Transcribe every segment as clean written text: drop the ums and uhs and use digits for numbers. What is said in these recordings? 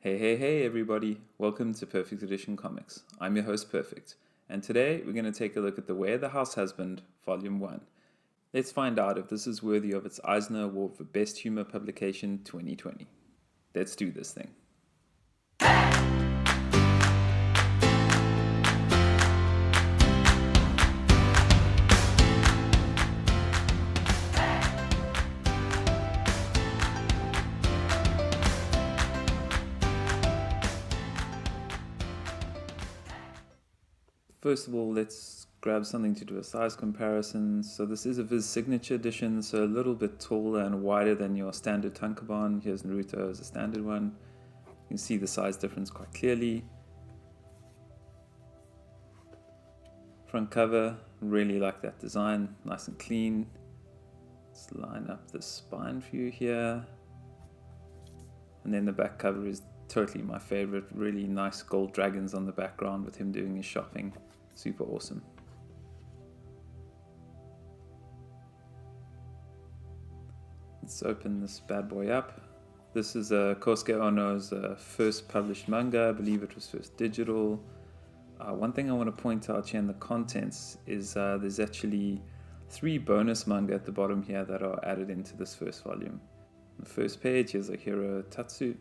Hey everybody, welcome to Perfect Edition Comics. I'm your host Perfect, and today we're going to take a look at The Way of the Househusband, Volume 1. Let's find out if this is worthy of its Eisner Award for Best Humor Publication 2020. Let's do this thing. First of all, let's grab something to do a size comparison. So this is a Viz Signature edition, so a little bit taller and wider than your standard tankobon. Here's Naruto as a standard one. You can see the size difference quite clearly. Front cover, really like that design, nice and clean. Let's line up the spine for you here. And then the back cover is totally my favorite, really nice gold dragons on the background with him doing his shopping. Super awesome. Let's open this bad boy up. This is Kousuke Oono's first published manga. I believe it was first digital. One thing I want to point out here in the contents is there's actually 3 bonus manga at the bottom here that are added into this first volume. On the first page, here's a hero Tatsu.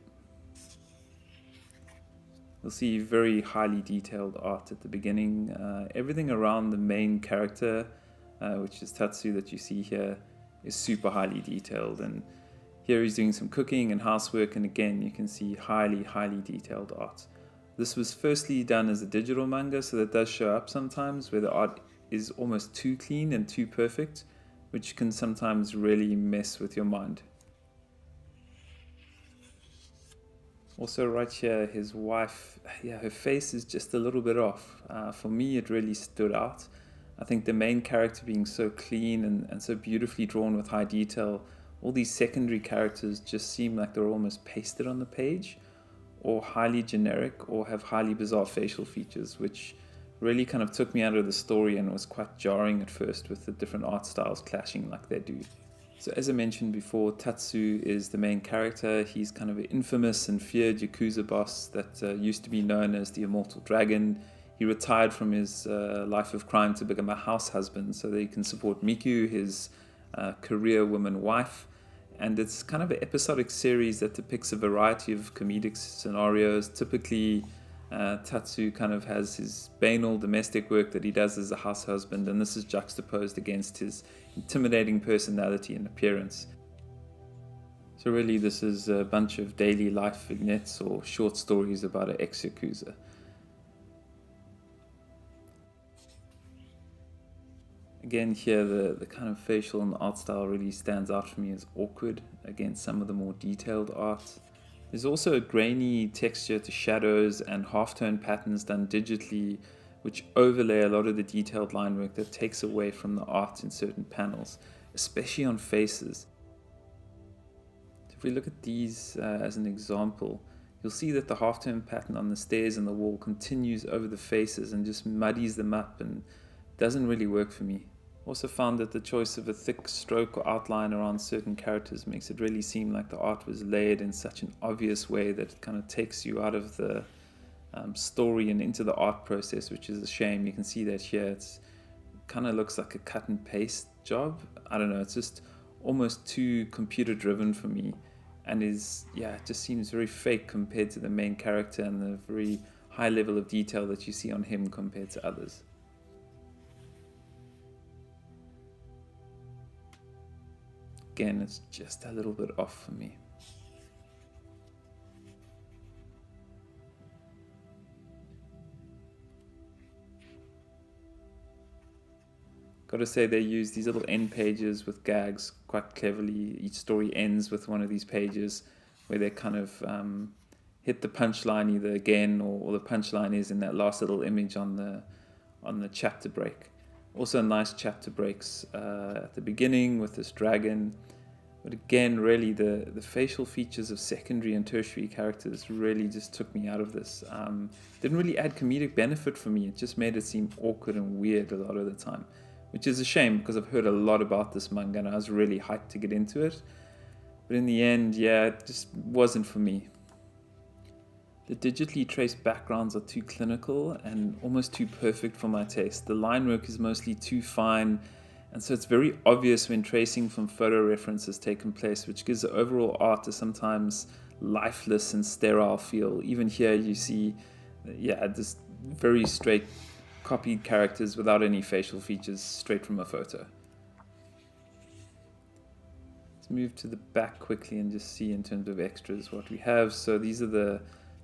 You'll see very highly detailed art at the beginning. Everything around the main character, which is Tatsu that you see here, is super highly detailed. And here he's doing some cooking and housework, and again you can see highly detailed art. This was firstly done as a digital manga, so that does show up sometimes where the art is almost too clean and too perfect, which can sometimes really mess with your mind. Also right here, his wife, her face is just a little bit off. For me, it really stood out. I think the main character being so clean and so beautifully drawn with high detail, all these secondary characters just seem like they're almost pasted on the page, or highly generic, or have highly bizarre facial features, which really kind of took me out of the story and was quite jarring at first with the different art styles clashing like they do. So as I mentioned before, Tatsu is the main character. He's kind of an infamous and feared Yakuza boss that used to be known as the Immortal Dragon. He retired from his life of crime to become a house husband so that he can support Miku, his career woman wife. And it's kind of an episodic series that depicts a variety of comedic scenarios. Typically, Tatsu kind of has his banal domestic work that he does as a house husband, and this is juxtaposed against his intimidating personality and appearance. So really this is a bunch of daily life vignettes or short stories about an ex-Yakuza. Again here the kind of facial and art style really stands out for me as awkward against some of the more detailed art. There's also a grainy texture to shadows and halftone patterns done digitally, which overlay a lot of the detailed line work that takes away from the art in certain panels, especially on faces. If we look at these as an example, you'll see that the halftone pattern on the stairs and the wall continues over the faces and just muddies them up and doesn't really work for me. Also found that the choice of a thick stroke or outline around certain characters makes it really seem like the art was layered in such an obvious way that it kind of takes you out of the story and into the art process, which is a shame. You can see that here. It kind of looks like a cut and paste job. I don't know, it's just almost too computer driven for me, and it just seems very fake compared to the main character and the very high level of detail that you see on him compared to others. Again, it's just a little bit off for me. Gotta say, they use these little end pages with gags quite cleverly. Each story ends with one of these pages where they kind of hit the punchline either again or the punchline is in that last little image on the chapter break. Also nice chapter breaks at the beginning with this dragon. But again, really the facial features of secondary and tertiary characters really just took me out of this. Didn't really add comedic benefit for me. It just made it seem awkward and weird a lot of the time, which is a shame because I've heard a lot about this manga and I was really hyped to get into it. But in the end, it just wasn't for me. The digitally traced backgrounds are too clinical and almost too perfect for my taste. The line work is mostly too fine, and so it's very obvious when tracing from photo reference has taken place, which gives the overall art a sometimes lifeless and sterile feel. Even here you see, this very straight copied characters without any facial features straight from a photo. Let's move to the back quickly and just see in terms of extras what we have. So these are the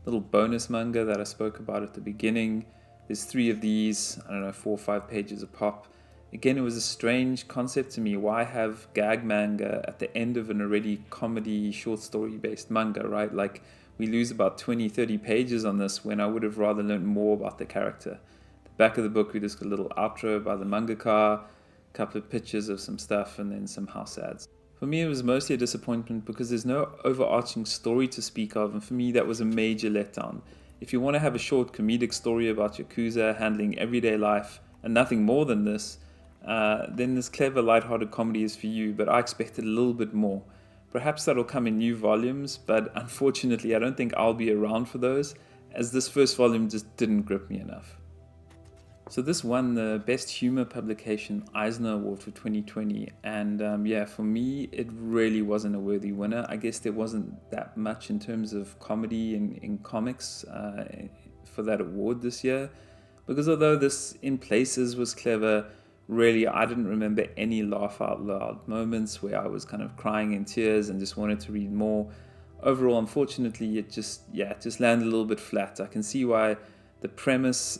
little bonus manga that I spoke about at the beginning. There's 3 of these, 4 or 5 pages a pop. Again, it was a strange concept to me. Why have gag manga at the end of an already comedy short story based manga, right? Like, we lose about 20, 30 pages on this when I would have rather learned more about the character. The back of the book, we just got a little outro by the mangaka, a couple of pictures of some stuff, and then some house ads. For me, it was mostly a disappointment because there's no overarching story to speak of, and for me, that was a major letdown. If you want to have a short comedic story about Yakuza handling everyday life and nothing more than this, then this clever, lighthearted comedy is for you, but I expected a little bit more. Perhaps that'll come in new volumes, but unfortunately, I don't think I'll be around for those, as this first volume just didn't grip me enough. So this won the Best Humor Publication Eisner Award for 2020, and for me, it really wasn't a worthy winner. I guess there wasn't that much in terms of comedy in comics for that award this year, because although this in places was clever, really I didn't remember any laugh out loud moments where I was kind of crying in tears and just wanted to read more. Overall, unfortunately, it just landed a little bit flat. I can see why. The premise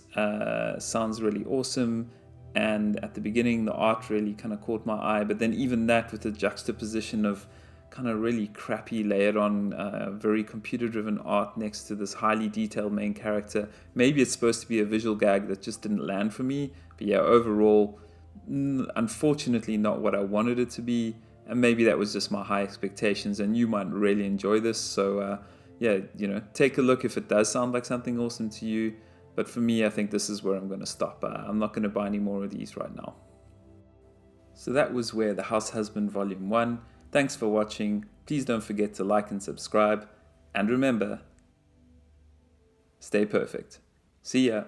sounds really awesome, and at the beginning the art really kind of caught my eye, but then even that with the juxtaposition of kind of really crappy layered on very computer driven art next to this highly detailed main character. Maybe it's supposed to be a visual gag that just didn't land for me, but overall, unfortunately not what I wanted it to be, and maybe that was just my high expectations, and you might really enjoy this. So take a look if it does sound like something awesome to you. But for me, I think this is where I'm going to stop. I'm not going to buy any more of these right now. So that was Where the Househusband Volume 1. Thanks for watching. Please don't forget to like and subscribe. And remember, stay perfect. See ya.